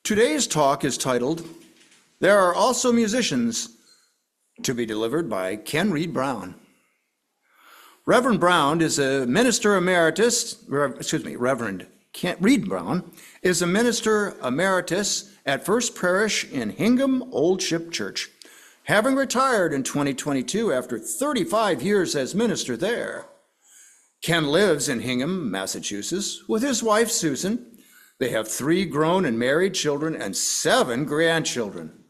Today's talk is titled, There Are Also Musicians, to be delivered by Ken Reed Brown. Reverend Brown is a minister emeritus, Reverend Ken Reed Brown is a minister emeritus at First Parish in Hingham Old Ship Church, having retired in 2022 after 35 years as minister there. Ken lives in Hingham, Massachusetts, with his wife, Susan. They have 3 grown and married children and 7 grandchildren.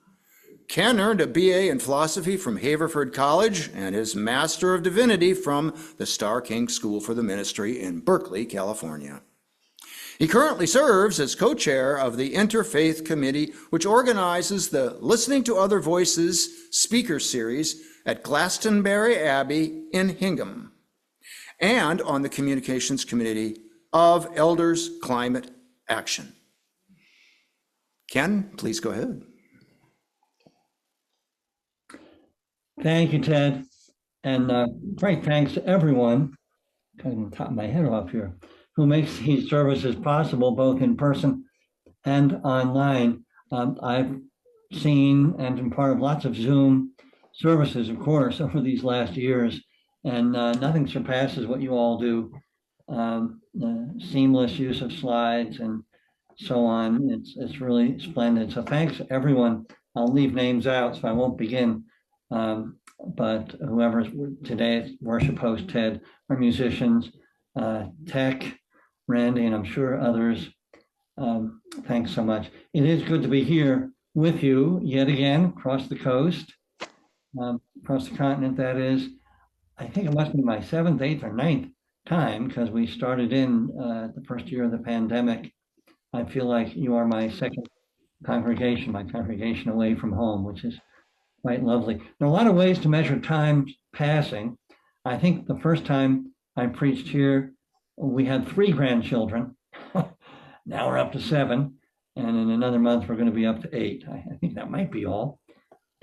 Ken earned a BA in philosophy from Haverford College and his Master of Divinity from the Starr King School for the Ministry in Berkeley, California. He currently serves as co-chair of the Interfaith Committee, which organizes the Listening to Other Voices speaker series at Glastonbury Abbey in Hingham, and on the Communications Committee of Elders Climate Action. Ken, please go ahead. Thank you, Ted. And great thanks to everyone, cutting the top of my head off here, who makes these services possible, both in person and online. I've seen and been part of lots of Zoom services, of course, over these last years, and nothing surpasses what you all do. Seamless use of slides and so on. It's really splendid. So thanks to everyone. I'll leave names out, so I won't begin. But whoever's today's worship host, Ted, our musicians, Tech, Randy, and I'm sure others, thanks so much. It is good to be here with you yet again, across the coast, across the continent, that is. I think it must be my 7th, 8th, or 9th time, because we started in the first year of the pandemic. I feel like you are my second congregation, my congregation away from home, which is quite lovely. There are a lot of ways to measure time passing. I think the first time I preached here, we had 3 grandchildren. Now we're up to 7, and in another month we're going to be up to 8. I think that might be all,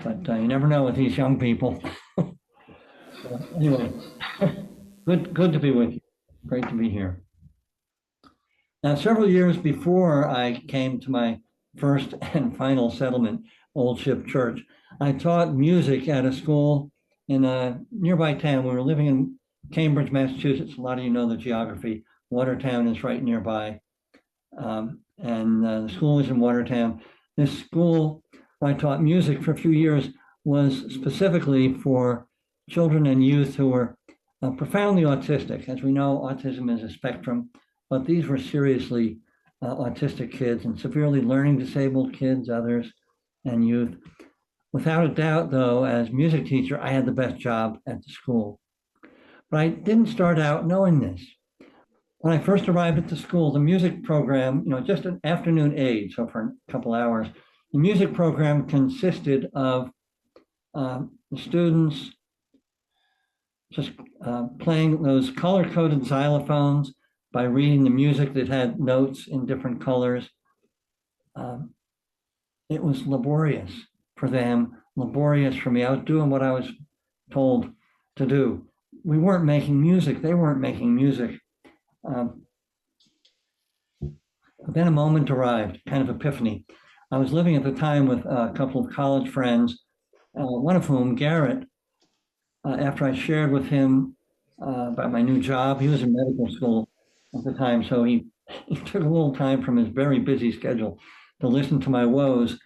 but you never know with these young people. So anyway, good to be with you. Great to be here. Now, several years before I came to my first and final settlement, Old Ship Church, I taught music at a school in a nearby town. We were living in Cambridge, Massachusetts. A lot of you know the geography. Watertown is right nearby. And the school was in Watertown. This school, where I taught music for a few years, was specifically for children and youth who were profoundly autistic. As we know, autism is a spectrum, but these were seriously autistic kids and severely learning disabled kids, others, and youth. Without a doubt, though, as music teacher, I had the best job at the school. But I didn't start out knowing this. When I first arrived at the school, the music program, just an afternoon aid, so for a couple hours, the music program consisted of the students just playing those color-coded xylophones by reading the music that had notes in different colors. It was laborious for them, laborious for me. I was doing what I was told to do. We weren't making music. They weren't making music. But then a moment arrived, kind of epiphany. I was living at the time with a couple of college friends, one of whom, Garrett, after I shared with him about my new job, he was in medical school at the time, so he took a little time from his very busy schedule to listen to my woes,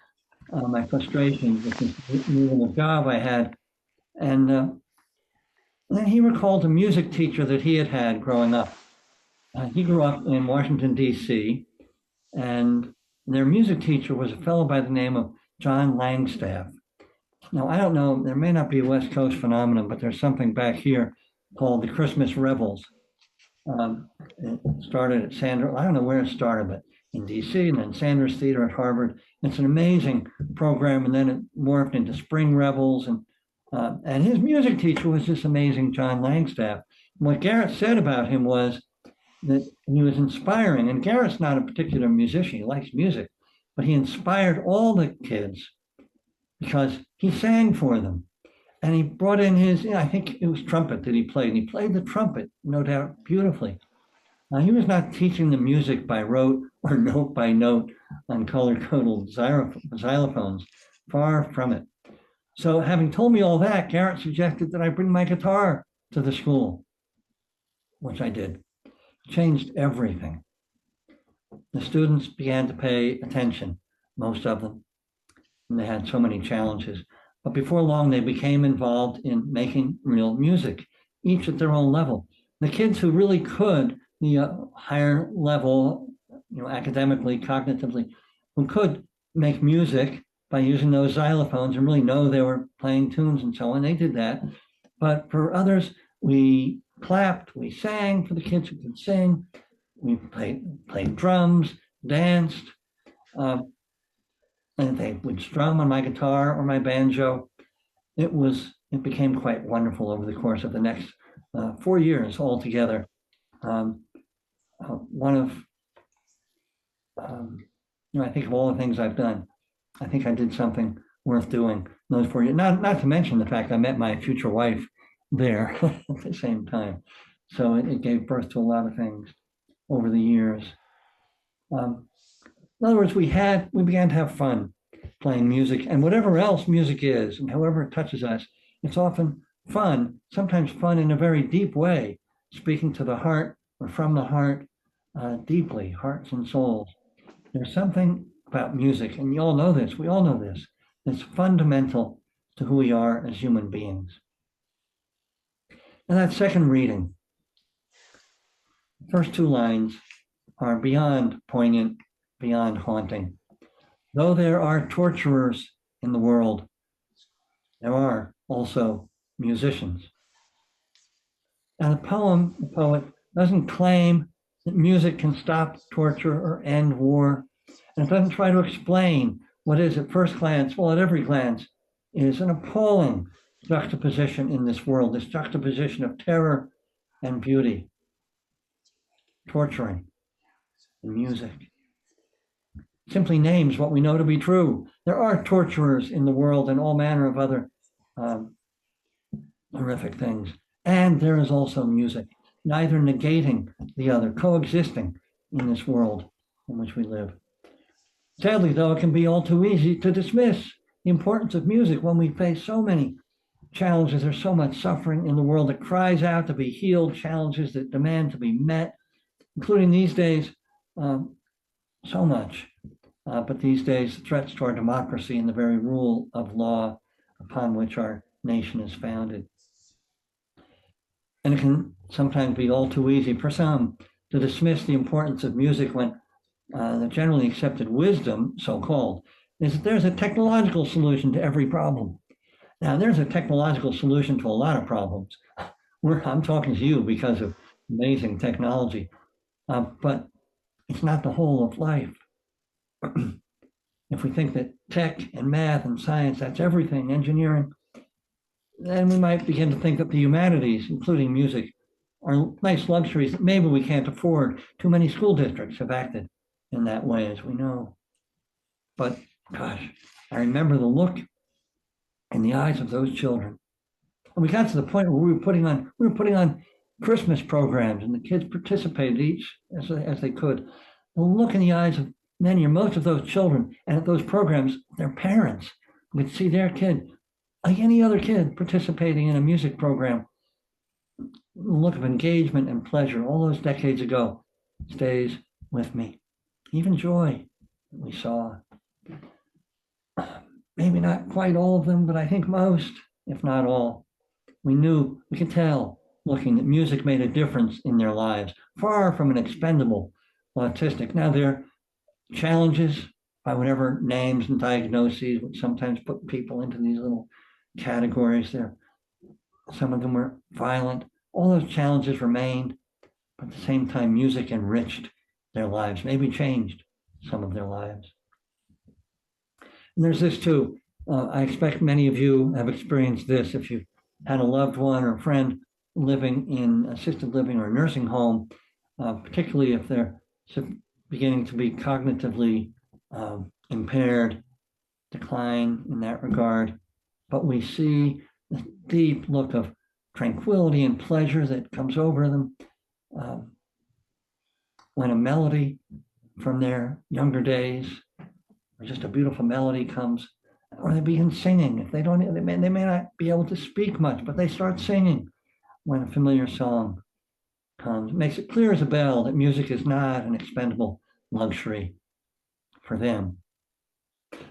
my frustrations with this new job I had. And then he recalled a music teacher that he had had growing up. He grew up in Washington, D.C., and their music teacher was a fellow by the name of John Langstaff. Now, I don't know, there may not be a West Coast phenomenon, but there's something back here called the Christmas Revels. It started at Sanders, I don't know where it started, but in DC, and then Sanders Theater at Harvard. It's an amazing program, and then it morphed into Spring Revels, and his music teacher was this amazing John Langstaff. And what Garrett said about him was that he was inspiring, and Garrett's not a particular musician, he likes music, but he inspired all the kids because he sang for them. And he brought in his, I think it was trumpet that he played, and he played the trumpet, no doubt, beautifully. Now, he was not teaching the music by rote or note by note on color-coded xylophones. Far from it. So having told me all that, Garrett suggested that I bring my guitar to the school, which I did. Changed everything. The students began to pay attention, most of them, and they had so many challenges. But before long, they became involved in making real music, each at their own level. The kids who really could, the higher level, academically, cognitively, who could make music by using those xylophones and really know they were playing tunes and so on, they did that. But for others, we clapped, we sang for the kids who could sing, we played drums, danced, and they would strum on my guitar or my banjo. It became quite wonderful over the course of the next 4 years altogether. I think of all the things I've done, I think I did something worth doing those 4 years. Not to mention the fact I met my future wife there at the same time. So it gave birth to a lot of things over the years. In other words, we began to have fun playing music, and whatever else music is, and however it touches us, it's often fun, sometimes fun in a very deep way, speaking to the heart or from the heart, deeply, hearts and souls. There's something about music, and you all know this, we all know this, that's fundamental to who we are as human beings. And that second reading, first two lines are beyond poignant, beyond haunting. Though there are torturers in the world, there are also musicians. And the poet doesn't claim that music can stop torture or end war. And it doesn't try to explain what is at first glance, well, at every glance, is an appalling juxtaposition in this world, this juxtaposition of terror and beauty, torturing and music. Simply names what we know to be true. There are torturers in the world and all manner of other horrific things. And there is also music, neither negating the other, coexisting in this world in which we live. Sadly, though, it can be all too easy to dismiss the importance of music when we face so many challenges. There's so much suffering in the world that cries out to be healed, challenges that demand to be met, including these days, so much. But these days, threats to our democracy and the very rule of law upon which our nation is founded. And it can sometimes be all too easy for some to dismiss the importance of music when the generally accepted wisdom, so-called, is that there's a technological solution to every problem. Now, there's a technological solution to a lot of problems. I'm talking to you because of amazing technology, but it's not the whole of life. If we think that tech and math and science, that's everything, engineering, then we might begin to think that the humanities, including music, are nice luxuries that maybe we can't afford. Too many school districts have acted in that way, as we know. But gosh, I remember the look in the eyes of those children. And we got to the point where we were putting on Christmas programs, and the kids participated each as they could. The look in the eyes of many or most of those children, and at those programs, their parents would see their kid, like any other kid, participating in a music program. The look of engagement and pleasure all those decades ago stays with me. Even joy that we saw. Maybe not quite all of them, but I think most, if not all. We could tell, looking, that music made a difference in their lives, far from an expendable autistic. Now, their challenges, by whatever names and diagnoses, which sometimes put people into these little categories there. Some of them were violent. All those challenges remained, but at the same time, music enriched their lives, maybe changed some of their lives. And there's this too. I expect many of you have experienced this. If you've had a loved one or a friend living in assisted living or a nursing home, particularly if they're beginning to be cognitively impaired, decline in that regard. But we see the deep look of tranquility and pleasure that comes over them. when a melody from their younger days, or just a beautiful melody comes, or they begin singing. If they don't, they may not be able to speak much, but they start singing when a familiar song comes. It makes it clear as a bell that music is not an expendable luxury for them.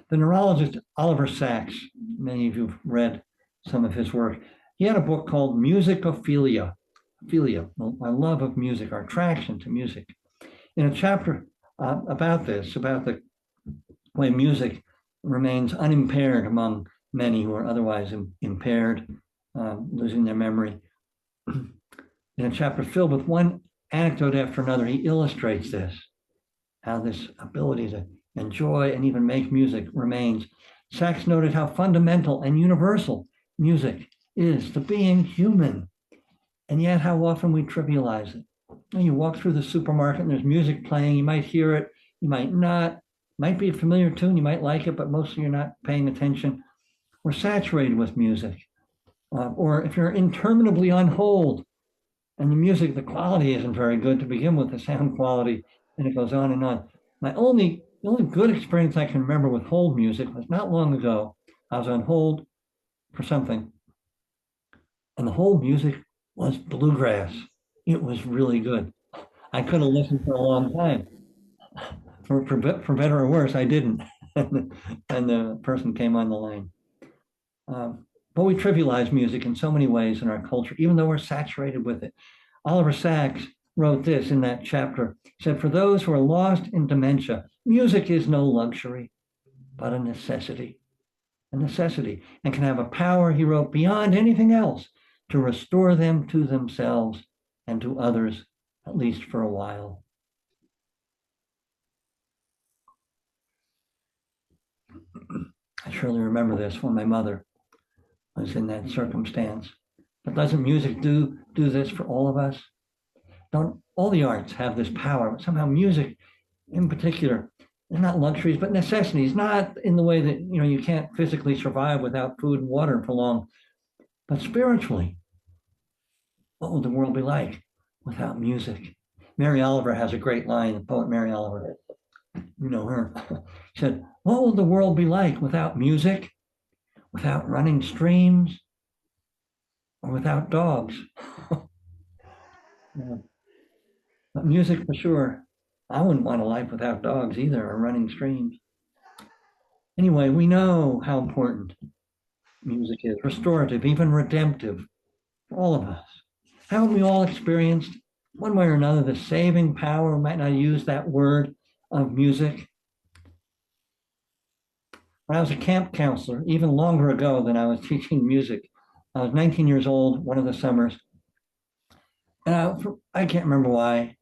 The neurologist Oliver Sacks, many of you have read some of his work. He had a book called Musicophilia, our love of music, our attraction to music. In a chapter about this, about the way music remains unimpaired among many who are otherwise impaired, losing their memory. In a chapter filled with one anecdote after another, he illustrates this, how this ability to enjoy and even make music remains. Sacks noted how fundamental and universal music is to being human, and yet how often we trivialize it. You walk through the supermarket and there's music playing, you might hear it, you might not, might be a familiar tune, you might like it, but mostly you're not paying attention. We're saturated with music. Or if you're interminably on hold and the music, the quality isn't very good to begin with, the sound quality, and it goes on and on. The only good experience I can remember with hold music was not long ago. I was on hold for something, and the hold music was bluegrass. It was really good. I could have listened for a long time. For better or worse, I didn't. And the person came on the line. But we trivialize music in so many ways in our culture, even though we're saturated with it. Oliver Sacks wrote this in that chapter. He said, for those who are lost in dementia, music is no luxury, but a necessity. A necessity, and can have a power, he wrote, beyond anything else to restore them to themselves and to others, at least for a while. I surely remember this when my mother was in that circumstance. But doesn't music do this for all of us? Don't all the arts have this power? But somehow music in particular, they're not luxuries, but necessities, not in the way that you can't physically survive without food and water for long, but spiritually. What would the world be like without music? Mary Oliver has a great line, the poet Mary Oliver, you know her, said, what would the world be like without music, without running streams, or without dogs? Yeah. But music for sure. I wouldn't want a life without dogs either, or running streams. Anyway, we know how important music is, restorative, even redemptive for all of us. Haven't we all experienced, one way or another, the saving power, we might not use that word, of music? When I was a camp counselor, even longer ago than I was teaching music, I was 19 years old, one of the summers. And I can't remember why.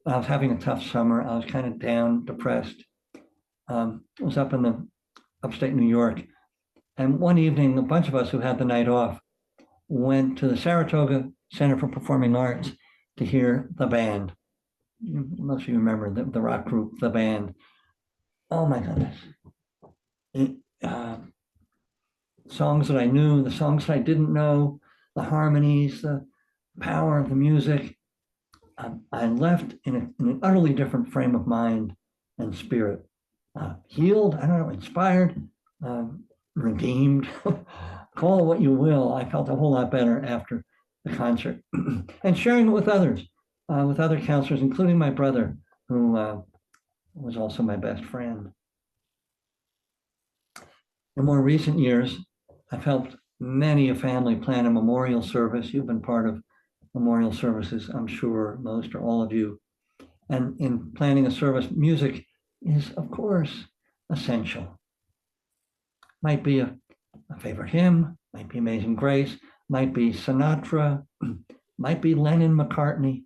I was having a tough summer. I was kind of down, depressed. I was up in the upstate New York. And one evening, a bunch of us who had the night off went to the Saratoga Center for Performing Arts to hear the band. Most of you remember the rock group, the band. Oh my goodness. Songs that I knew, the songs that I didn't know, the harmonies, the power of the music. I left in an utterly different frame of mind and spirit. Healed, I don't know, inspired, redeemed, call it what you will. I felt a whole lot better after the concert. And sharing it with others, with other counselors, including my brother, who was also my best friend. In more recent years, I've helped many a family plan a memorial service. You've been part of memorial services, I'm sure, most or all of you. And in planning a service, music is, of course, essential. Might be a favorite hymn, might be Amazing Grace, might be Sinatra, might be Lennon, McCartney,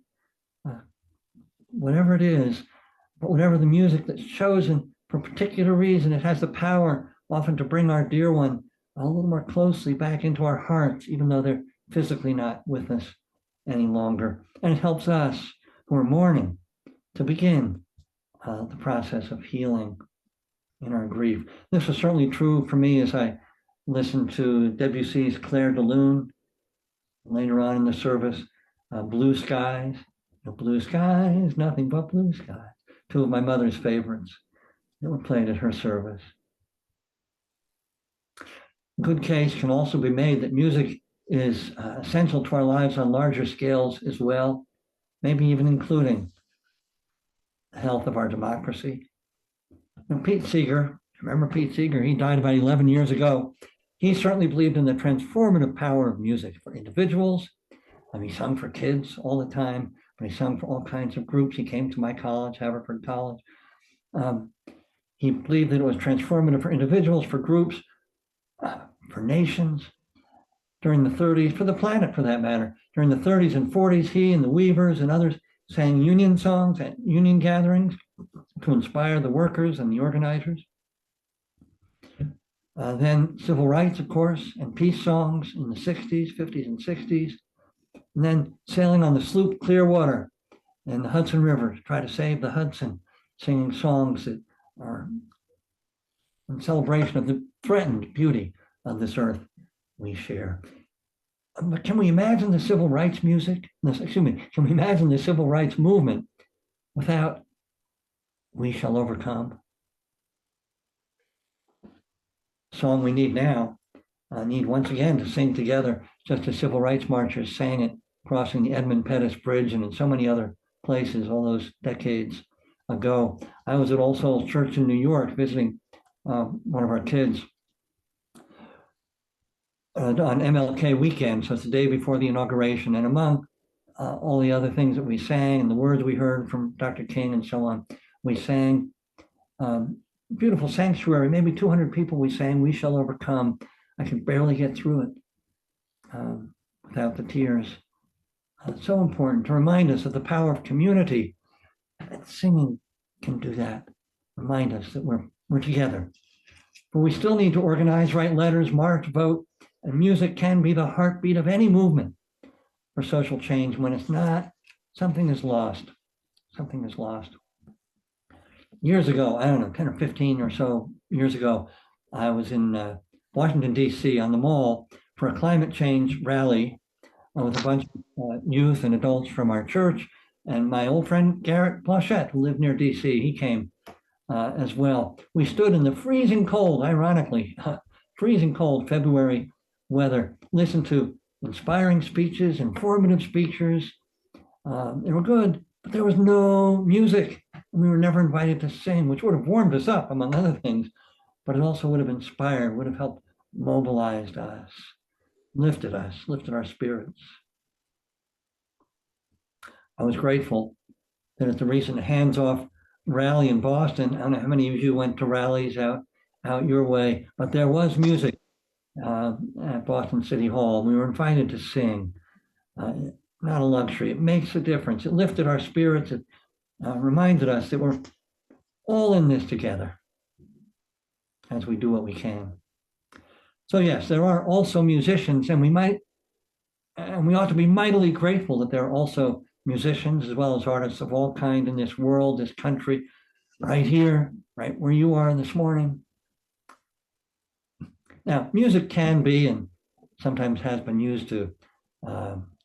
whatever it is, but whatever the music that's chosen for a particular reason, it has the power often to bring our dear one a little more closely back into our hearts, even though they're physically not with us any longer. And it helps us who are mourning to begin the process of healing in our grief. This was certainly true for me as I listened to Debussy's Clair de Lune, later on in the service, Blue Skies, No blue skies, nothing but blue skies. Two of my mother's favorites that were played at her service. A good case can also be made that music is essential to our lives on larger scales as well, maybe even including the health of our democracy. And Pete Seeger, remember Pete Seeger? He died about 11 years ago. He certainly believed in the transformative power of music for individuals. He sung for kids all the time, but he sung for all kinds of groups. He came to my college, Haverford College. He believed that it was transformative for individuals, for groups, for nations. During the 30s, for the planet for that matter, during the 30s and 40s, he and the Weavers and others sang union songs at union gatherings to inspire the workers and the organizers. Then civil rights, of course, and peace songs in the 60s, 50s, and 60s. And then sailing on the sloop Clearwater and the Hudson River to try to save the Hudson, singing songs that are in celebration of the threatened beauty of this earth we share. But can we imagine the civil rights music? Excuse me, can we imagine the civil rights movement without "We Shall Overcome"? Song we need now, need once again to sing together, just as civil rights marchers sang it crossing the Edmund Pettus Bridge and in so many other places all those decades ago. I was at All Souls Church in New York visiting one of our kids on MLK weekend, so it's the day before the inauguration, and among all the other things that we sang and the words we heard from Dr. King and so on, we sang beautiful sanctuary, maybe 200 people. We sang "We Shall Overcome." I could barely get through it without the tears. It's so important to remind us of the power of community. And singing can do that. Remind us that we're together. But we still need to organize, write letters, march, vote, and music can be the heartbeat of any movement for social change. When it's not, something is lost. Something is lost. Years ago, I don't know, 10 or 15 or so years ago, I was in Washington, D.C. on the Mall for a climate change rally with a bunch of youth and adults from our church. And my old friend Garrett Blanchette, who lived near D.C., he came as well. We stood in the freezing cold, ironically, freezing cold February weather, listened to inspiring speeches, informative speakers. They were good, but there was no music. And we were never invited to sing, which would have warmed us up, among other things, but it also would have inspired, would have helped mobilize us, lifted our spirits. I was grateful that at the recent Hands Off rally in Boston, I don't know how many of you went to rallies out your way, but there was music at Boston City Hall. We were invited to sing. Not a luxury. It makes a difference. It lifted our spirits. It reminded us that we're all in this together as we do what we can. So yes, there are also musicians, and we ought to be mightily grateful that there are also musicians as well as artists of all kind in this world, this country, right here, right where you are this morning. Now, music can be, and sometimes has been used to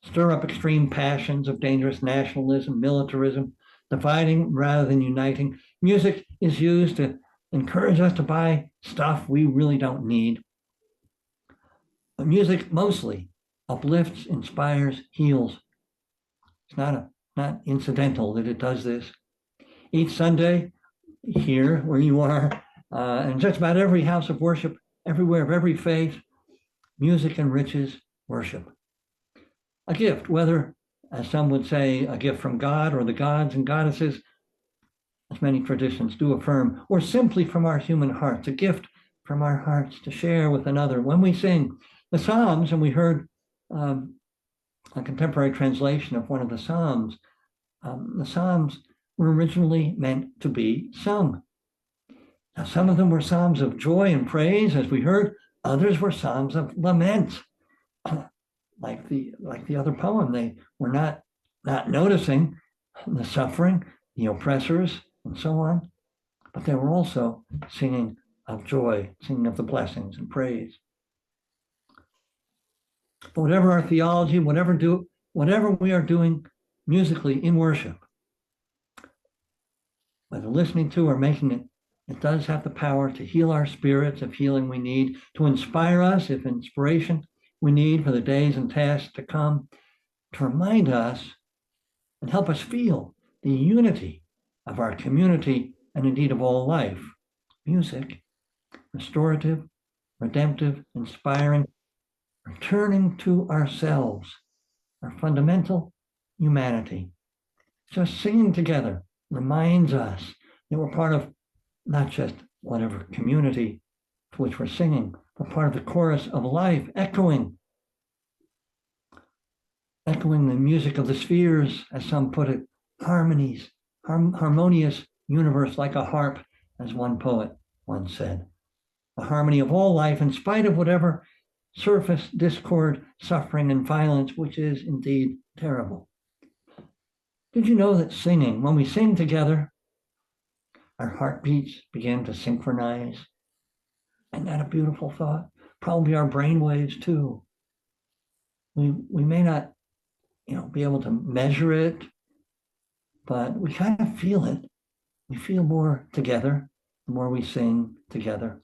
stir up extreme passions of dangerous nationalism, militarism, dividing rather than uniting. Music is used to encourage us to buy stuff we really don't need. But music mostly uplifts, inspires, heals. It's not incidental that it does this. Each Sunday, here where you are, and just about every house of worship, everywhere of every faith, music enriches worship. A gift, whether, as some would say, a gift from God or the gods and goddesses, as many traditions do affirm, or simply from our human hearts, a gift from our hearts to share with another. When we sing the Psalms, and we heard a contemporary translation of one of the Psalms were originally meant to be sung. Now, some of them were Psalms of joy and praise, as we heard. Others were Psalms of lament, like the other poem. They were not noticing the suffering, the oppressors, and so on, but they were also singing of joy, singing of the blessings and praise. But whatever our theology, whatever we are doing musically in worship, whether listening to or making it, it does have the power to heal our spirits if healing we need, to inspire us if inspiration we need for the days and tasks to come, to remind us and help us feel the unity of our community and indeed of all life. Music, restorative, redemptive, inspiring, returning to ourselves, our fundamental humanity. Just singing together reminds us that we're part of not just whatever community to which we're singing, but part of the chorus of life, echoing the music of the spheres, as some put it, harmonies, harmonious universe like a harp, as one poet once said. The harmony of all life in spite of whatever surface discord, suffering, and violence, which is indeed terrible. Did you know that singing, when we sing together, our heartbeats begin to synchronize? Isn't that a beautiful thought? Probably our brain waves too. We may not, be able to measure it, but we kind of feel it. We feel more together the more we sing together.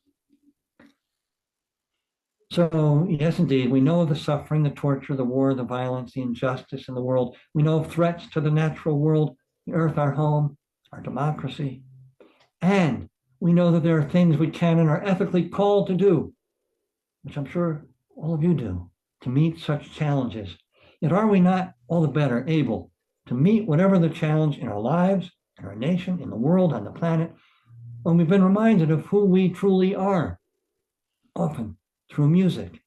So, yes, indeed, we know of the suffering, the torture, the war, the violence, the injustice in the world. We know of threats to the natural world, the earth, our home, our democracy. And we know that there are things we can and are ethically called to do, which I'm sure all of you do, to meet such challenges. Yet are we not all the better able to meet whatever the challenge in our lives, in our nation, in the world, on the planet, when we've been reminded of who we truly are, often through music,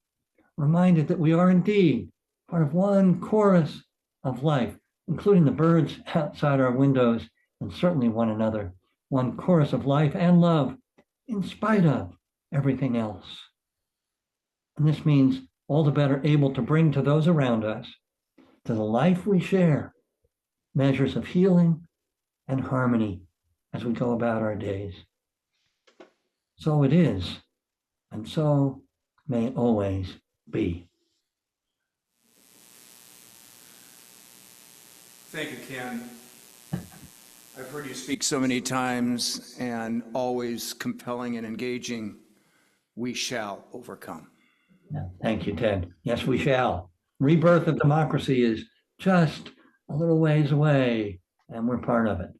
reminded that we are indeed part of one chorus of life, including the birds outside our windows and certainly one another, one chorus of life and love in spite of everything else. And this means all the better able to bring to those around us, to the life we share, measures of healing and harmony as we go about our days. So it is, and so may it always be. Thank you, Ken. I've heard you speak so many times and always compelling and engaging. We shall overcome. Yeah, thank you, Ted. Yes, we shall. Rebirth of democracy is just a little ways away, and we're part of it.